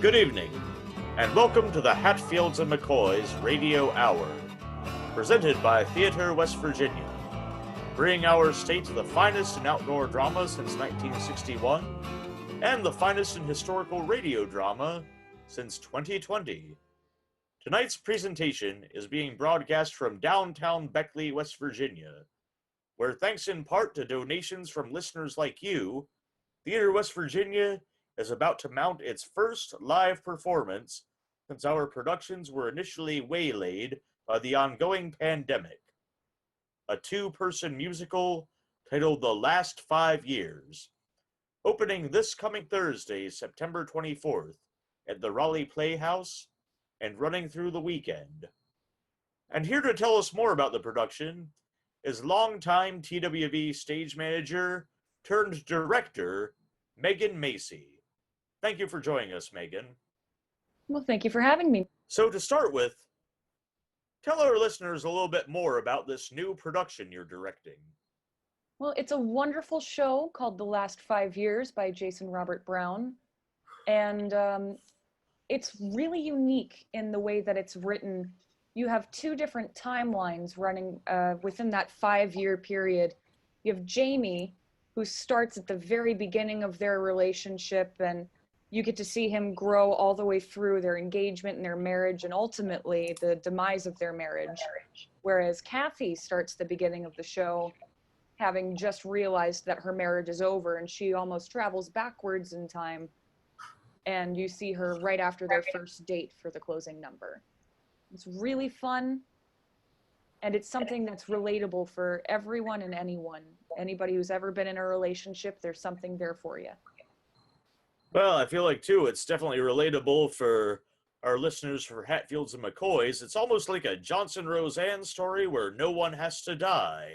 Good evening, and welcome to the Hatfields and McCoys Radio Hour, presented by Theater West Virginia, bringing our state the finest in outdoor drama since 1961, and the finest in historical radio drama since 2020. Tonight's presentation is being broadcast from downtown Beckley, West Virginia, where thanks in part to donations from listeners like you, Theater West Virginia is about to mount its first live performance since our productions were initially waylaid by the ongoing pandemic. A two-person musical titled The Last 5 Years, opening this coming Thursday, September 24th, at the Raleigh Playhouse and running through the weekend. And here to tell us more about the production is longtime TWV stage manager turned director, Megan Macy. Thank you for joining us, Megan. Well, thank you for having me. So to start with, tell our listeners a little bit more about this new production you're directing. Well, it's a wonderful show called The Last 5 Years by Jason Robert Brown. And it's really unique in the way that it's written. You have two different timelines running within that 5-year period. You have Jamie, who starts at the very beginning of their relationship, and you get to see him grow all the way through their engagement and their marriage and ultimately the demise of their marriage. Whereas Kathy starts the beginning of the show having just realized that her marriage is over, and she almost travels backwards in time. And you see her right after their first date for the closing number. It's really fun. And it's something that's relatable for everyone and anyone. Anybody who's ever been in a relationship, there's something there for you. Well, I feel like, too, it's definitely relatable for our listeners for Hatfields and McCoys. It's almost like a Johnson-Roseanne story where no one has to die.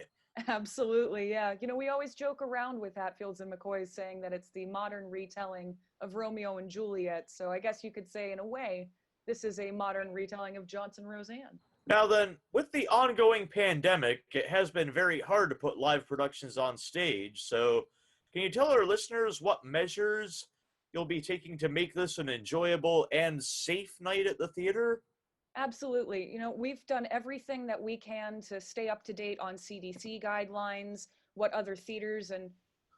Absolutely, yeah. You know, we always joke around with Hatfields and McCoys saying that it's the modern retelling of Romeo and Juliet. So I guess you could say, in a way, this is a modern retelling of Johnson-Roseanne. Now then, with the ongoing pandemic, it has been very hard to put live productions on stage. So can you tell our listeners what measures you'll be taking to make this an enjoyable and safe night at the theater? Absolutely. You know, we've done everything that we can to stay up to date on CDC guidelines, what other theaters and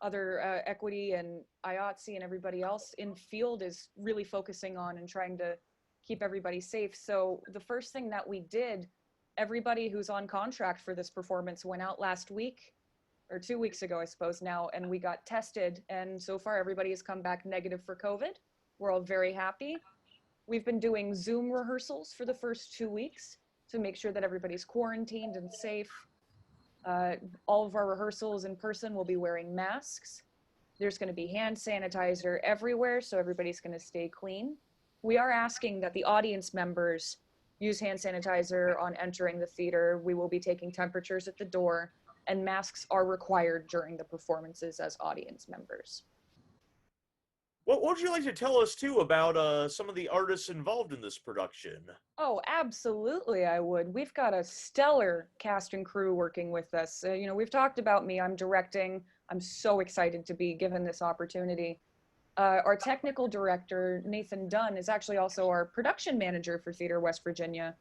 other equity and IATSE and everybody else in field is really focusing on and trying to keep everybody safe. So the first thing that we did, everybody who's on contract for this performance went out last week, or 2 weeks ago, I suppose now, and we got tested. And so far, everybody has come back negative for COVID. We're all very happy. We've been doing Zoom rehearsals for the first 2 weeks to make sure that everybody's quarantined and safe. All of our rehearsals in person will be wearing masks. There's going to be hand sanitizer everywhere, so everybody's going to stay clean. We are asking that the audience members use hand sanitizer on entering the theater. We will be taking temperatures at the door, and masks are required during the performances as audience members. What would you like to tell us, too, about some of the artists involved in this production? Oh, absolutely, I would. We've got a stellar cast and crew working with us. You know, we've talked about me. I'm directing. I'm so excited to be given this opportunity. Our technical director, Nathan Dunn, is actually also our production manager for Theater West Virginia.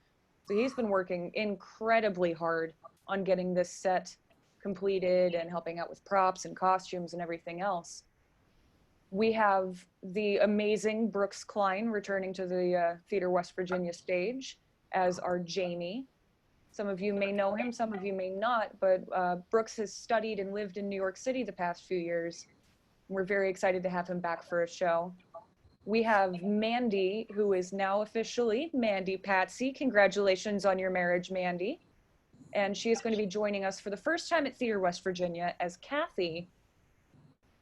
So he's been working incredibly hard on getting this set completed and helping out with props and costumes and everything else. We have the amazing Brooks Cline returning to the Theater West Virginia stage as our Jamie. Some of you may know him, some of you may not, but Brooks has studied and lived in New York City the past few years. We're very excited to have him back for a show. We have Mandy, who is now officially Mandy Patsy. Congratulations on your marriage, Mandy. And she is going to be joining us for the first time at Theater West Virginia as Kathy.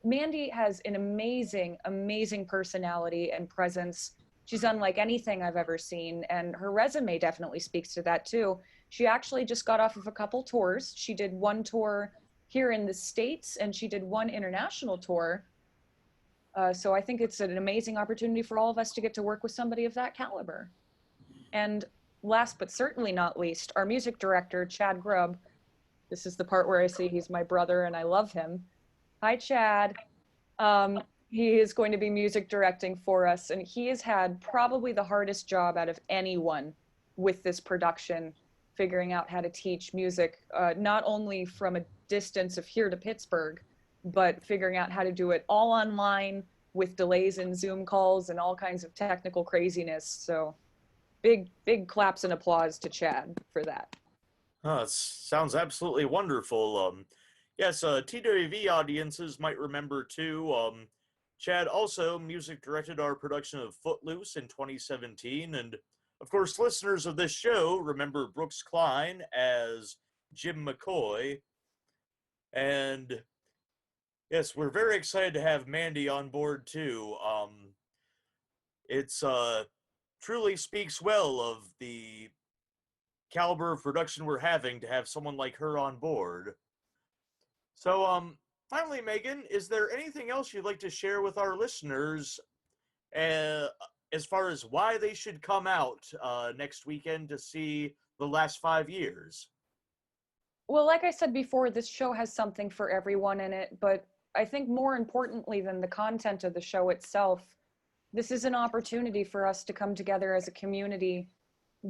Mandy has an amazing, amazing personality and presence. She's unlike anything I've ever seen, and her resume definitely speaks to that too. She actually just got off of a couple tours. She did one tour here in the States, and she did one international tour. So I think it's an amazing opportunity for all of us to get to work with somebody of that caliber. And last but certainly not least, our music director, Chad Grubb. This is the part where I say he's my brother and I love him. Hi, Chad. He is going to be music directing for us, and he has had probably the hardest job out of anyone with this production, figuring out how to teach music, not only from a distance of here to Pittsburgh, but figuring out how to do it all online with delays in Zoom calls and all kinds of technical craziness. So big claps and applause to Chad for that. Oh, it sounds absolutely wonderful. Yes, TWV audiences might remember too. Chad also music directed our production of Footloose in 2017, and of course, listeners of this show remember Brooks Cline as Jim McCoy. And yes, we're very excited to have Mandy on board too. It's truly speaks well of the caliber of production we're having to have someone like her on board. So, finally, Megan, is there anything else you'd like to share with our listeners as far as why they should come out next weekend to see The Last 5 Years? Well, like I said before, this show has something for everyone in it, but I think more importantly than the content of the show itself, this is an opportunity for us to come together as a community,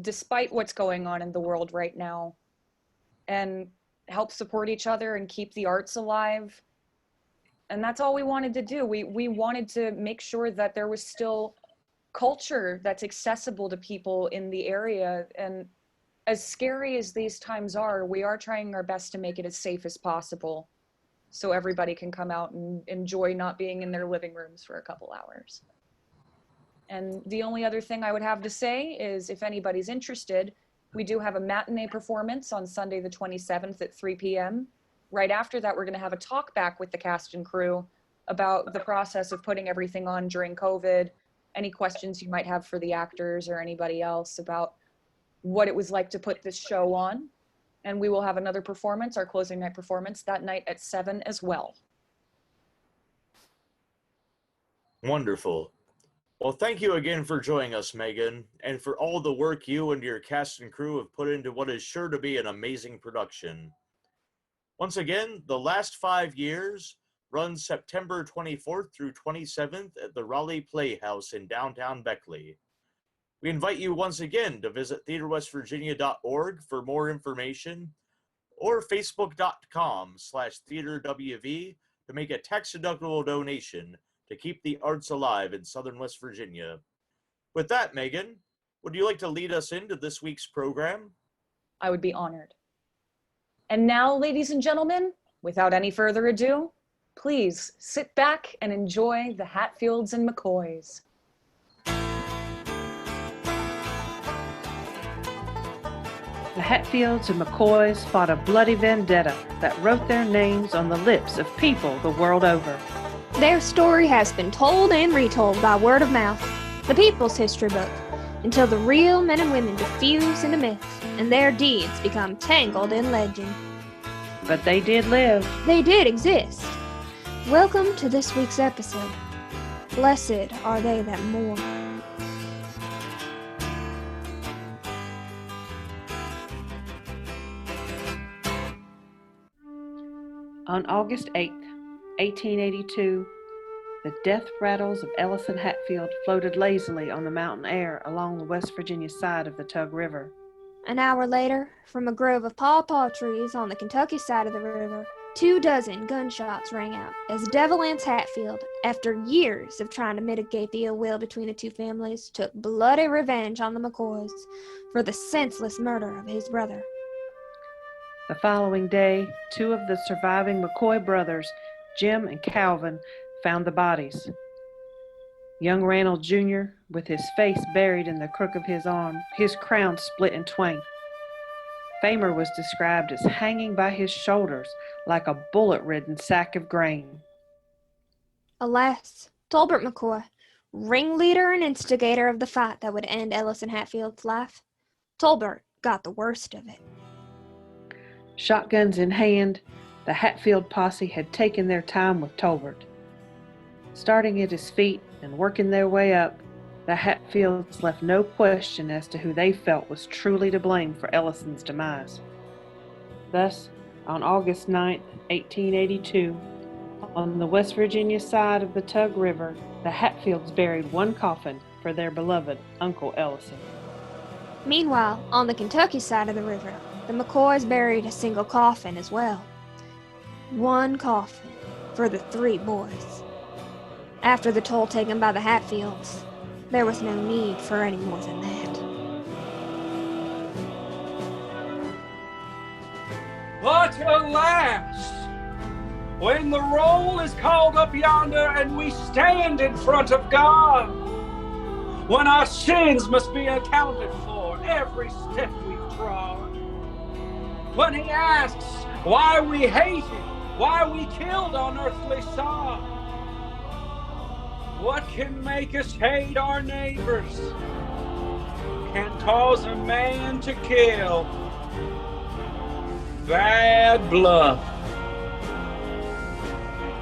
despite what's going on in the world right now, and help support each other and keep the arts alive. And that's all we wanted to do. We wanted to make sure that there was still culture that's accessible to people in the area. And as scary as these times are, we are trying our best to make it as safe as possible so everybody can come out and enjoy not being in their living rooms for a couple hours. And the only other thing I would have to say is if anybody's interested, we do have a matinee performance on Sunday the 27th at 3 p.m. Right after that, we're going to have a talk back with the cast and crew about the process of putting everything on during COVID, any questions you might have for the actors or anybody else about what it was like to put this show on. And we will have another performance, our closing night performance, that night at 7 as well. Wonderful. Well, thank you again for joining us, Megan, and for all the work you and your cast and crew have put into what is sure to be an amazing production. Once again, The Last 5 Years runs September 24th through 27th at the Raleigh Playhouse in downtown Beckley. We invite you once again to visit theaterwestvirginia.org for more information, or facebook.com/theaterwv to make a tax-deductible donation to keep the arts alive in Southern West Virginia. With that, Megan, would you like to lead us into this week's program? I would be honored. And now, ladies and gentlemen, without any further ado, please sit back and enjoy the Hatfields and McCoys. The Hatfields and McCoys fought a bloody vendetta that wrote their names on the lips of people the world over. Their story has been told and retold by word of mouth, the people's history book, until the real men and women diffuse into myth, and their deeds become tangled in legend. But they did live. They did exist. Welcome to this week's episode. Blessed are they that mourn. On August 8th, 1882, the death rattles of Ellis and Hatfield floated lazily on the mountain air along the West Virginia side of the Tug River. An hour later, from a grove of pawpaw trees on the Kentucky side of the river, 24 gunshots rang out as Devil Anse Hatfield, after years of trying to mitigate the ill will between the two families, took bloody revenge on the McCoys for the senseless murder of his brother. The following day, two of the surviving McCoy brothers, Jim and Calvin, found the bodies. Young Randall Jr., with his face buried in the crook of his arm, his crown split in twain. Famer was described as hanging by his shoulders like a bullet-ridden sack of grain. Alas, Tolbert McCoy, ringleader and instigator of the fight that would end Ellis and Hatfield's life, Tolbert got the worst of it. Shotguns in hand, the Hatfield posse had taken their time with Tolbert. Starting at his feet and working their way up, the Hatfields left no question as to who they felt was truly to blame for Ellison's demise. Thus, on August 9th, 1882, On the West Virginia side of the Tug River, the Hatfields buried one coffin for their beloved Uncle Ellison. Meanwhile, on the Kentucky side of the river, the McCoys buried a single coffin as well. One coffin for the 3 boys. After the toll taken by the Hatfields, there was no need for any more than that. But alas, when the roll is called up yonder and we stand in front of God, when our sins must be accounted for every step we've trod, when he asks why we hated, why we killed on earthly sod, what can make us hate our neighbors? Can cause a man to kill? Bad blood.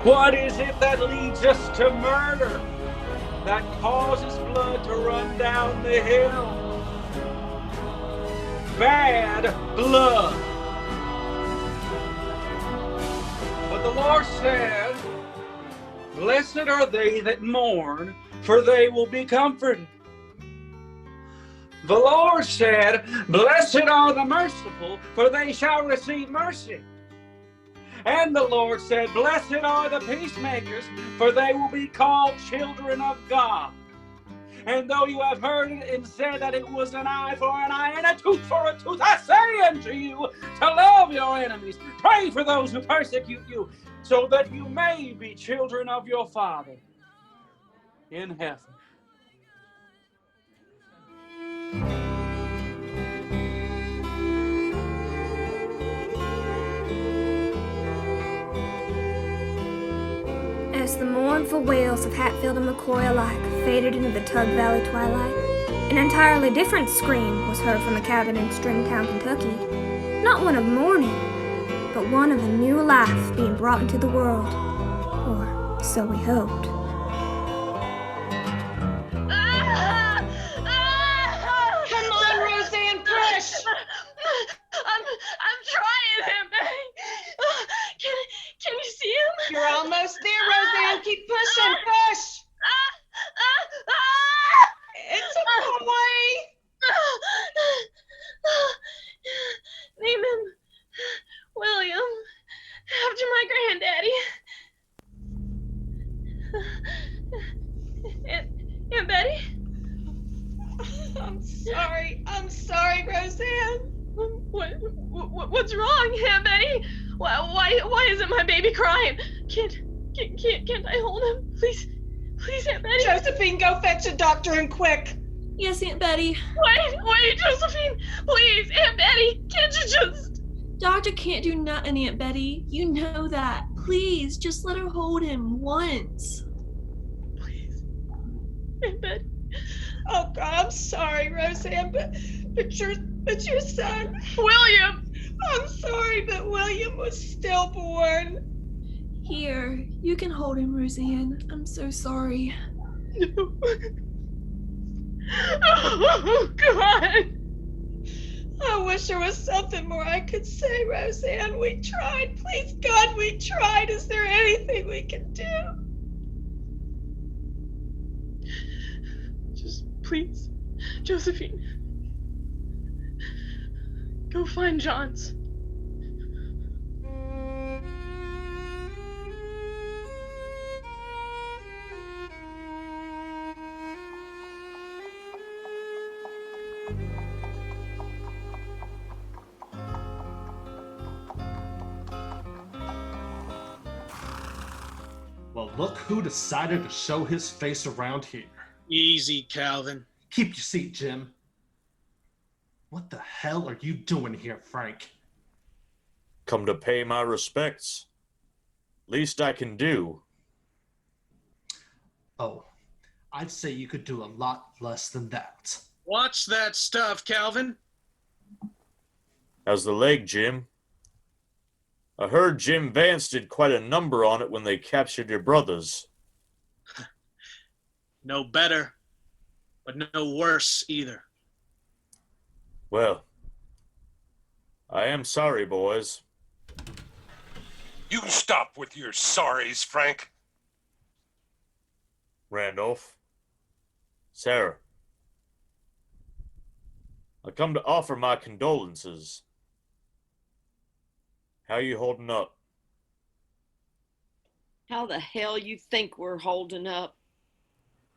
What is it that leads us to murder? That causes blood to run down the hill? Bad blood. But the Lord said, "Blessed are they that mourn, for they will be comforted." The Lord said, "Blessed are the merciful, for they shall receive mercy." And the Lord said, "Blessed are the peacemakers, for they will be called children of God." And though you have heard it and said that it was an eye for an eye and a tooth for a tooth, I say unto you to love your enemies, pray for those who persecute you, so that you may be children of your Father in heaven. As the mournful wails of Hatfield and McCoy alike faded into the Tug Valley twilight, an entirely different scream was heard from a cabin in Stringtown, Kentucky. Not one of mourning, but one of a new life being brought into the world. Or so we hoped. Come on, Roseanne, push! I'm trying, Aunt May. Can you see him? You're almost there, Roseanne. Keep pushing, push! It's a boy! Name him William, after my granddaddy. Aunt Betty? I'm sorry, Roseanne. What's wrong, Aunt Betty? Why isn't my baby crying? Can't I hold him? Please, Aunt Betty. Josephine, go fetch a doctor and quick. Yes, Aunt Betty. Wait, Josephine. Please, Aunt Betty, can't you just... Doctor can't do nothing, Aunt Betty. You know that. Please, just let her hold him once. Please, Aunt Betty. Oh God, I'm sorry, Roseanne, but your son, William. I'm sorry, but William was stillborn. Here, you can hold him, Roseanne. I'm so sorry. No. Oh God. I wish there was something more I could say, Roseanne. We tried. Please, God, we tried. Is there anything we can do? Just please, Josephine, go find John's. Well, look who decided to show his face around here. Easy, Calvin. Keep your seat, Jim. What the hell are you doing here, Frank? Come to pay my respects. Least I can do. Oh, I'd say you could do a lot less than that. Watch that stuff, Calvin. How's the leg, Jim? I heard Jim Vance did quite a number on it when they captured your brothers. No better, but no worse either. Well, I am sorry, boys. You can stop with your sorries, Frank. Randolph. Sayre. I come to offer my condolences. How you holding up? How the hell you think we're holding up?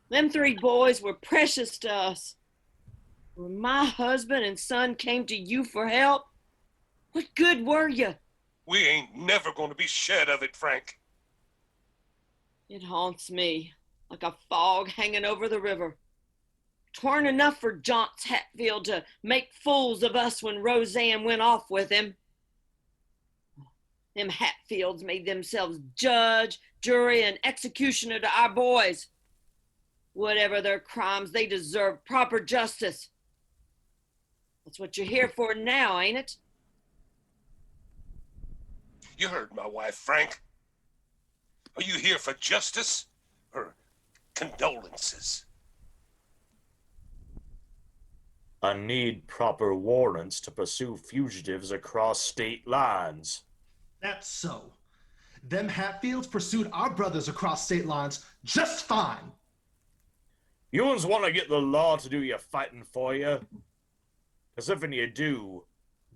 Them three boys were precious to us. When my husband and son came to you for help, what good were you? We ain't never gonna be shed of it, Frank. It haunts me like a fog hanging over the river. 'Tweren't enough for John's Hatfield to make fools of us when Roseanne went off with him. Them Hatfields made themselves judge, jury, and executioner to our boys. Whatever their crimes, they deserve proper justice. That's what you're here for now, ain't it? You heard my wife, Frank. Are you here for justice or condolences? I need proper warrants to pursue fugitives across state lines. That's so. Them Hatfields pursued our brothers across state lines just fine. You ones want to get the law to do your fighting for you? Because if you do,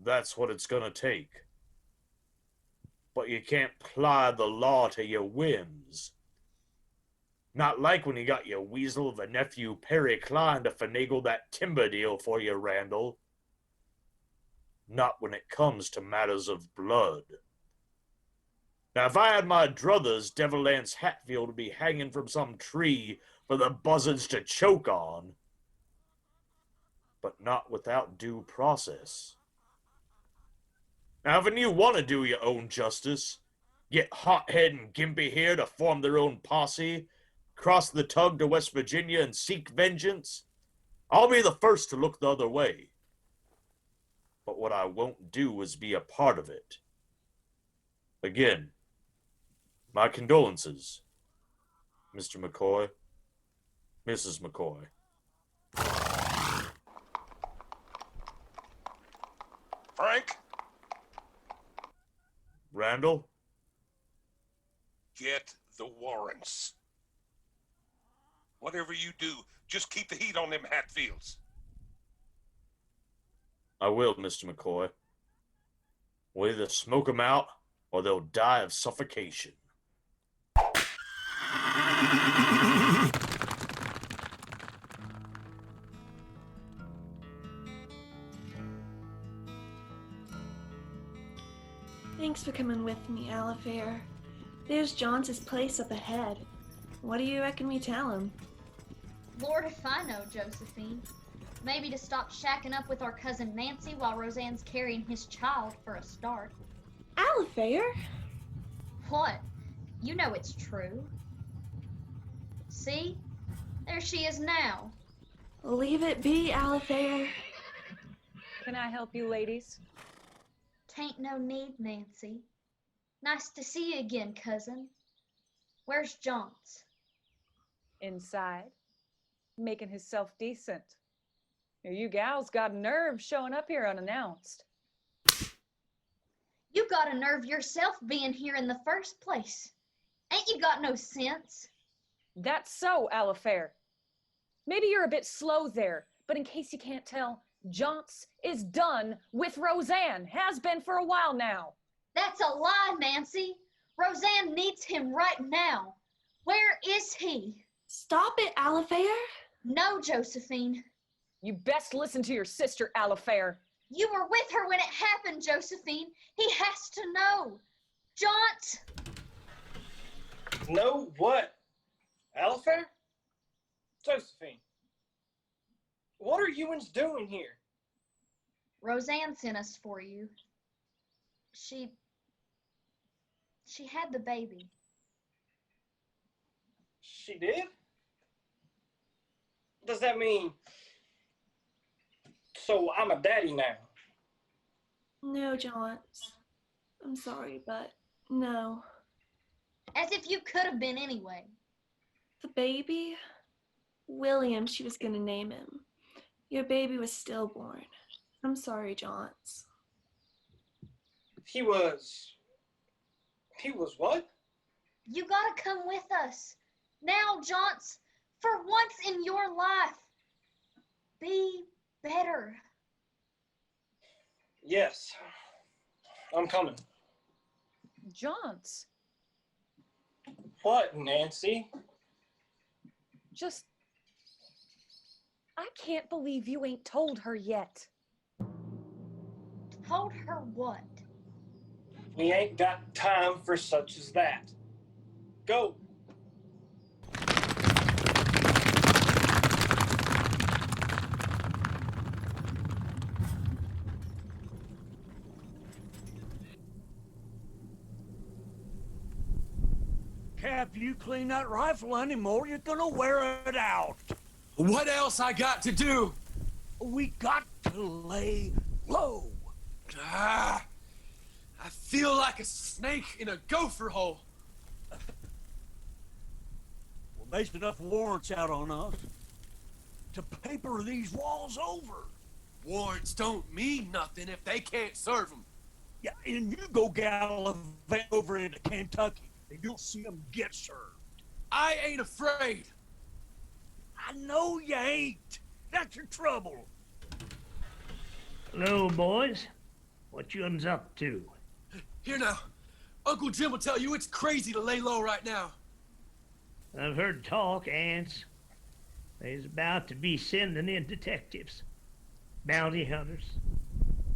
that's what it's gonna take. But you can't ply the law to your whims. Not like when you got your weasel of a nephew Perry Cline to finagle that timber deal for you, Randall. Not when it comes to matters of blood. Now, if I had my druthers, Devil Anse Hatfield would be hanging from some tree for the buzzards to choke on. But not without due process. Now, if you want to do your own justice, get Hothead and Gimpy here to form their own posse, cross the tug to West Virginia and seek vengeance, I'll be the first to look the other way. But what I won't do is be a part of it. Again, my condolences, Mr. McCoy, Mrs. McCoy. Frank? Randall? Get the warrants. Whatever you do, just keep the heat on them Hatfields. I will, Mr. McCoy. We'll either smoke them out, or they'll die of suffocation. Thanks for coming with me, Alifair. There's John's place up ahead. What do you reckon we tell him? Lord if I know, Josephine. Maybe to stop shacking up with our cousin Nancy while Roseanne's carrying his child for a start. Alifair? What? You know it's true. See? There she is now. Leave it be, Alifair. Can I help you, ladies? Tain't no need, Nancy. Nice to see you again, cousin. Where's John's? Inside, making himself decent. You gals got nerve showing up here unannounced. You got a nerve yourself being here in the first place. Ain't you got no sense? That's so, Alifair. Maybe you're a bit slow there, but in case you can't tell, John's is done with Roseanne. Has been for a while now. That's a lie, Nancy. Roseanne needs him right now. Where is he? Stop it, Alifair. No, Josephine. You best listen to your sister, Alifair. You were with her when it happened, Josephine. He has to know. Jaunt! Know what? Alifair? Josephine. What are you uns doing here? Roseanne sent us for you. She had the baby. She did? Does that mean... So I'm a daddy now? No, John. I'm sorry, but no. As if you could have been anyway. The baby? William, she was gonna name him. Your baby was stillborn. I'm sorry, Johns. He was He was what? You gotta come with us. Now, Johns, for once in your life, be better. Yes, I'm coming. Johns, What, Nancy? I can't believe you ain't told her yet. Told her what? We ain't got time for such as that. Go. Cap, you clean that rifle anymore, you're gonna wear it out. What else I got to do? We got to lay low. I feel like a snake in a gopher hole. Well, there's enough warrants out on us to paper these walls over. Warrants don't mean nothing if they can't serve them. Yeah, and you go gallivant over into Kentucky, and you'll see them get served. I ain't afraid. I know you ain't. That's your trouble. Hello, boys. What you uns up to? Here now. Uncle Jim will tell you it's crazy to lay low right now. I've heard talk, Anse. They's about to be sending in detectives, bounty hunters.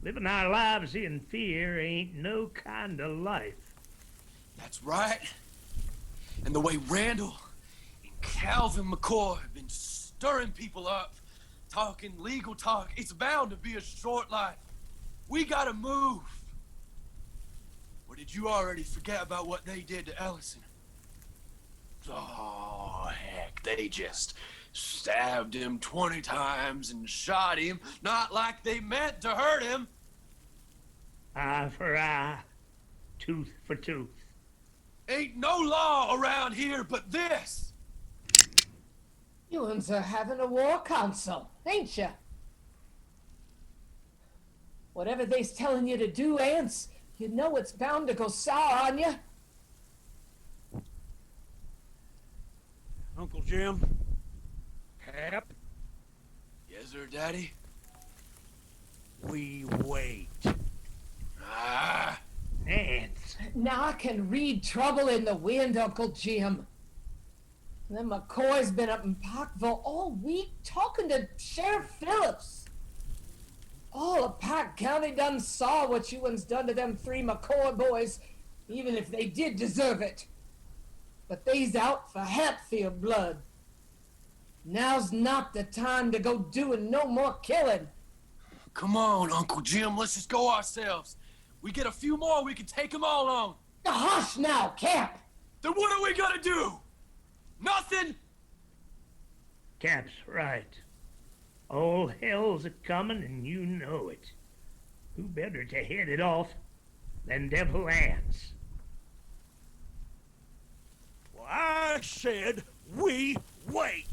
Living our lives in fear ain't no kind of life. That's right. And the way Randall and Calvin McCoy have been stirring people up, talking legal talk, it's bound to be a short life. We gotta move. Or did you already forget about what they did to Ellison? Oh, heck, they just stabbed him 20 times and shot him, not like they meant to hurt him. Eye for eye, tooth for tooth. Ain't no law around here but this. You uns are having a war council, ain't ya? Whatever they's telling you to do, Anse, you know it's bound to go sour on you. Uncle Jim? Cap? Yes, sir, Daddy? We wait. Anse. Now I can read trouble in the wind, Uncle Jim. Them McCoy's been up in Parkville all week talking to Sheriff Phillips. All of Pike County done saw what you uns done to them 3 McCoy boys, even if they did deserve it. But they's out for Hatfield blood. Now's not the time to go doing no more killing. Come on, Uncle Jim, let's just go ourselves. We get a few more, we can take them all on. Hush now, Cap! Then what are we gonna do? Nothing? Cap's right. All hell's a-comin' and you know it. Who better to head it off than Devil Anse? Well, I said we wait.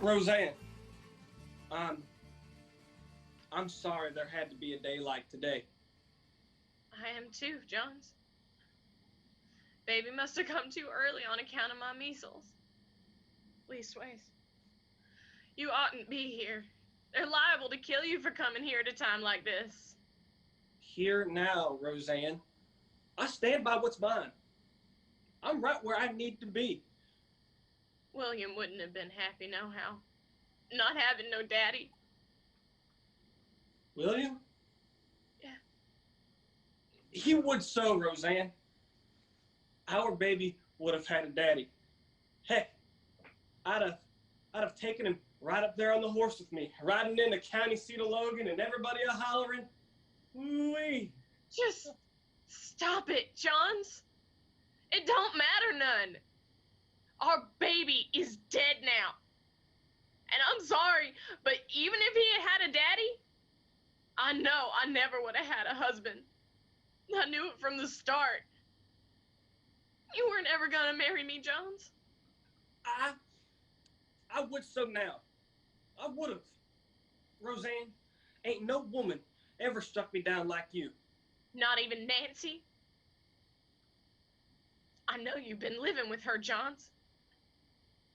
Roseanne, I'm sorry there had to be a day like today. I am too, Johns. Baby must have come too early on account of my measles. Leastways, you oughtn't be here. They're liable to kill you for coming here at a time like this. Here now, Roseanne. I stand by what's mine. I'm right where I need to be. William wouldn't have been happy nohow. Not having no daddy. William? Yeah. He would so, Roseanne. Our baby would have had a daddy. Heck, I'd have taken him right up there on the horse with me, riding in the county seat of Logan and everybody a-hollering, "Woo-wee." Just stop it, Johns. It don't matter none. Our baby is dead now. And I'm sorry, But even if he had a daddy, I know I never would have had a husband. I knew it from the start. You weren't ever gonna marry me, Johns. I would so now. I would have. Roseanne, ain't no woman ever struck me down like you. Not even Nancy? I know you've been living with her, Johns.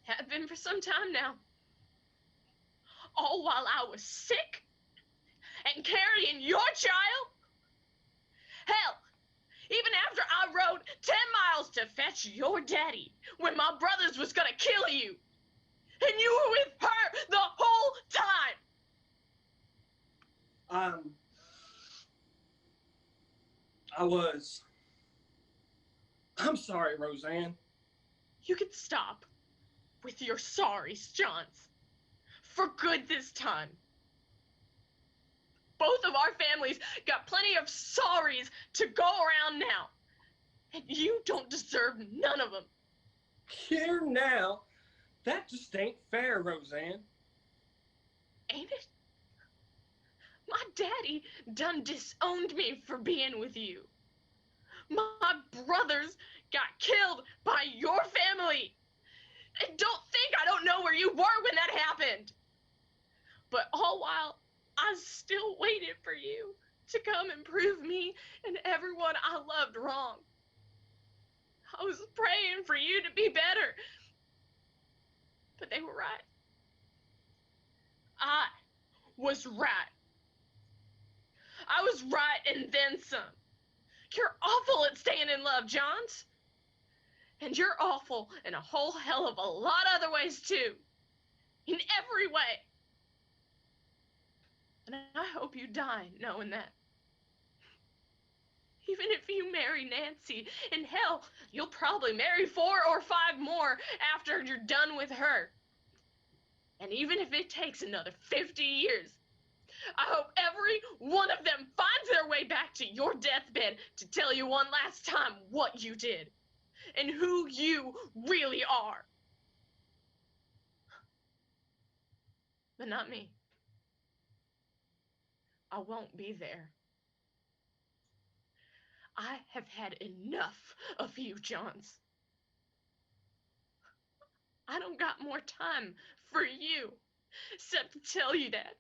Have been for some time now. All while I was sick and carrying your child? Hell, even after I rode 10 miles to fetch your daddy when my brothers was gonna kill you. And you were with her the whole time. I'm sorry, Roseanne. You can stop with your sorries, Johns. For good this time. Both of our families got plenty of sorries to go around now. And you don't deserve none of them. Here now? That just ain't fair, Roseanne. Ain't it? My daddy done disowned me for being with you. My brothers got killed by your family. And don't think I don't know where you were when that happened. But all while I still waited for you to come and prove me and everyone I loved wrong. I was praying for you to be better. But they were right. I was right. I was right and then some. You're awful at staying in love, Johns. And you're awful in a whole hell of a lot of other ways too. In every way. And I hope you die knowing that. Even if you marry Nancy, in hell, you'll probably marry 4 or 5 more after you're done with her. And even if it takes another 50 years, I hope every one of them finds their way back to your deathbed to tell you one last time what you did and who you really are. But not me. I won't be there. I have had enough of you, Johns. I don't got more time for you, except to tell you that.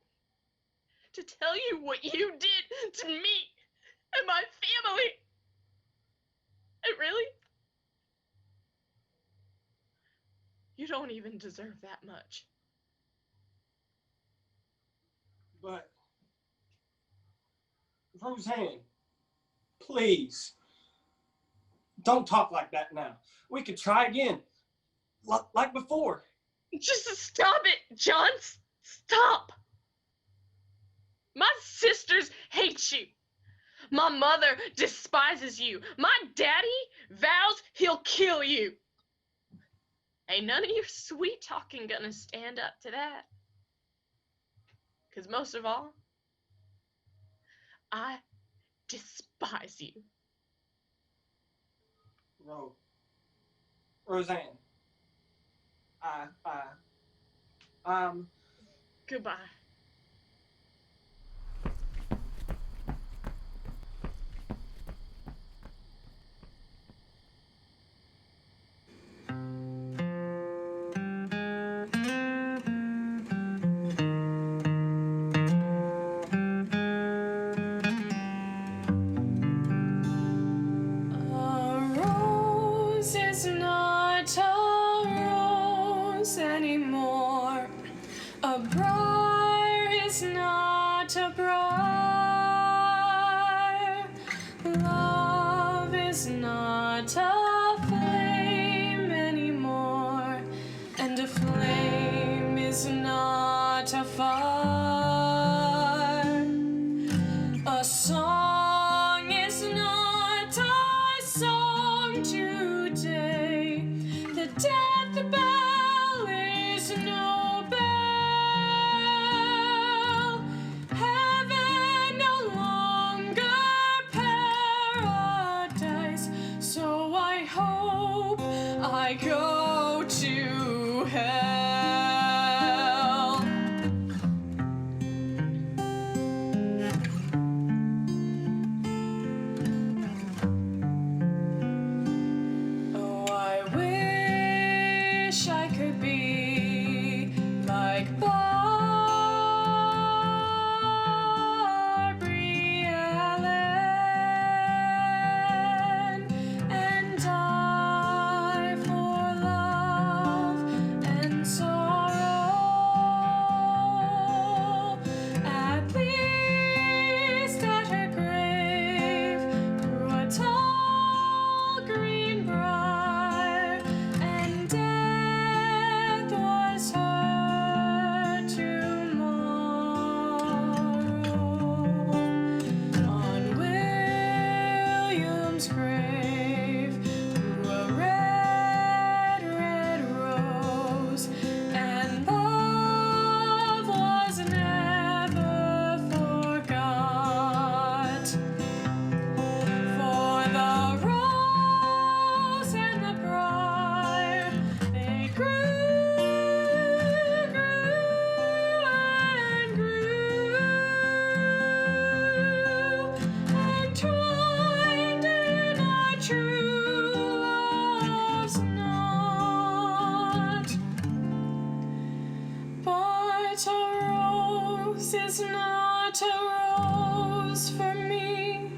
To tell you what you did to me and my family. And really, you don't even deserve that much. But, Roseanne, please, don't talk like that now. We could try again, like before. Just stop it, Johns. Stop. My sisters hate you. My mother despises you. My daddy vows he'll kill you. Ain't none of your sweet talking gonna stand up to that. Because most of all, I despise you. Roseanne. Goodbye. Anymore. A briar is not a briar. Love is not a flame anymore. And a flame is not a fire. A song is not a song today. The death bell is no bell. Heaven no longer paradise. So I hope I go to hell. rose is not a rose for me,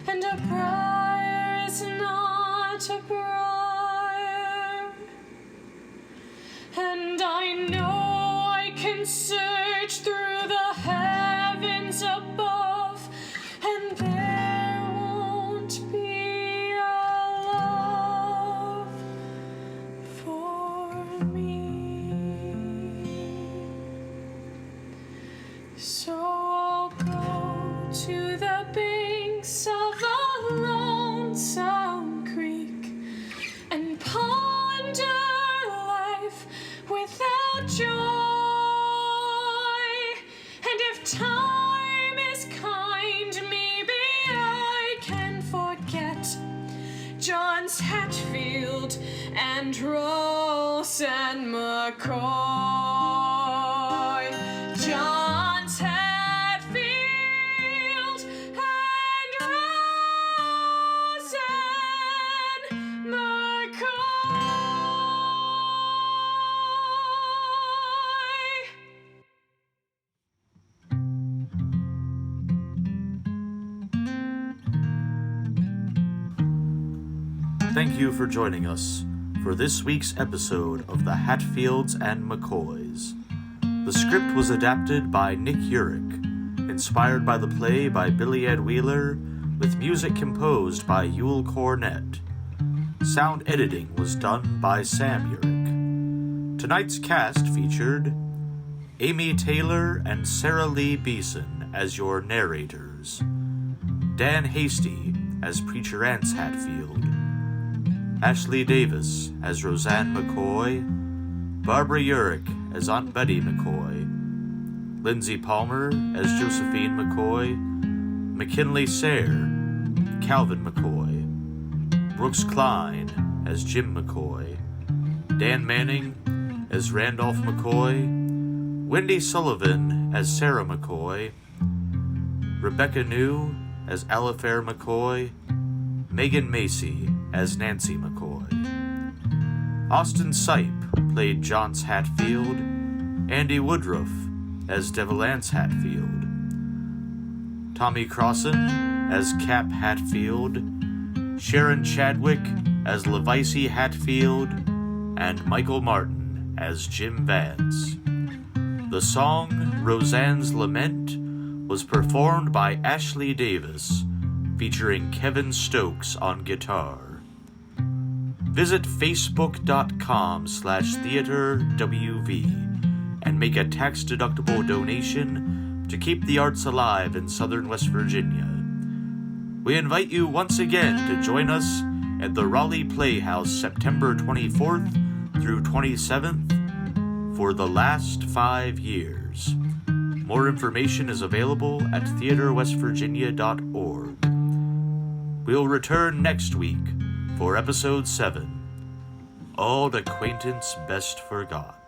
and a briar is not a briar. And I know I can search through the heavens above, and there won't be a love for me. So I'll go to the banks of a lonesome creek and ponder life without joy. And if time is kind, maybe I can forget John's Hatfield and Roseanne McCoy. John's Hatfield and Roseanne McCoy. Thank you for joining us for this week's episode of the Hatfields and McCoys. The script was adapted by Nick Yurick, inspired by the play by Billy Edd Wheeler, with music composed by Ewel Cornett. Sound editing was done by Sam Yurick. Tonight's cast featured Amy Taylor and Sarah Lee Beason as your narrators, Dan Hasty as Preacher Anse Hatfield, Ashley Davis as Roseanne McCoy, Barbara Yurick as Aunt Betty McCoy, Lindsey Palmer as Josephine McCoy, McKinley Sayre, Calvin McCoy, Brooks Cline as Jim McCoy, Dan Manning as Randolph McCoy, Wendy Sullivan as Sarah McCoy, Rebecca New as Alifair McCoy, Megan Macy as Nancy McCoy. Austin Sipe played John's Hatfield, Andy Woodruff as Devil Anse Hatfield, Tommy Crossan as Cap Hatfield, Sharon Chadwick as Levice Hatfield, and Michael Martin as Jim Vance. The song Roseanne's Lament was performed by Ashley Davis, featuring Kevin Stokes on guitar. Visit facebook.com/theaterwv and make a tax-deductible donation to keep the arts alive in southern West Virginia. We invite you once again to join us at the Raleigh Playhouse September 24th through 27th for the last 5 years. More information is available at theaterwestvirginia.org. We'll return next week for Episode 7, Old Acquaintance Best Forgot.